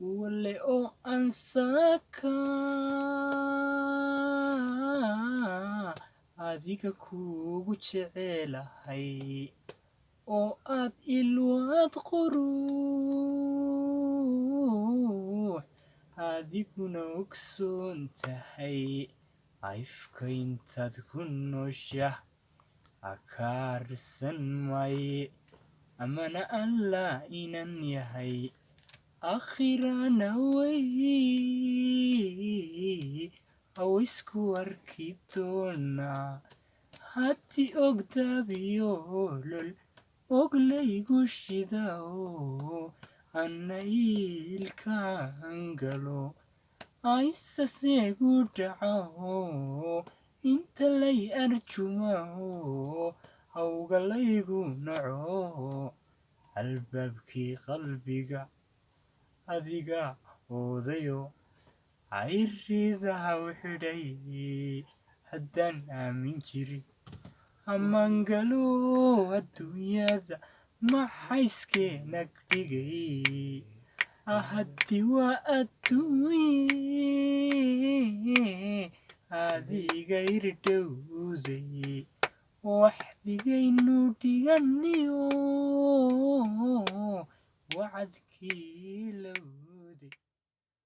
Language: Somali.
wale oo ansaka adiga kuugu jecelahay oo aad ilwaad quruux adiguna ogsoon tahay ayfkayntaad ku nooshaah akaarsan maaye amana alla inan yahay akhirana way awaysku arki doonaa hati ogdabiyoolol oglaygu shidao anna iilkaan galo aysaseegu dhacaho inta lay arjumaho awgalaygu naco albaabkii qalbiga adiga oodayo ayridaha u xidhay haddaan aamin jirin ammaangalo adduunyada maxayskeenag dhigay ahaddi waa adduunye adiga irdhowday waxdigaynu dhiganiyo wacadkii lowday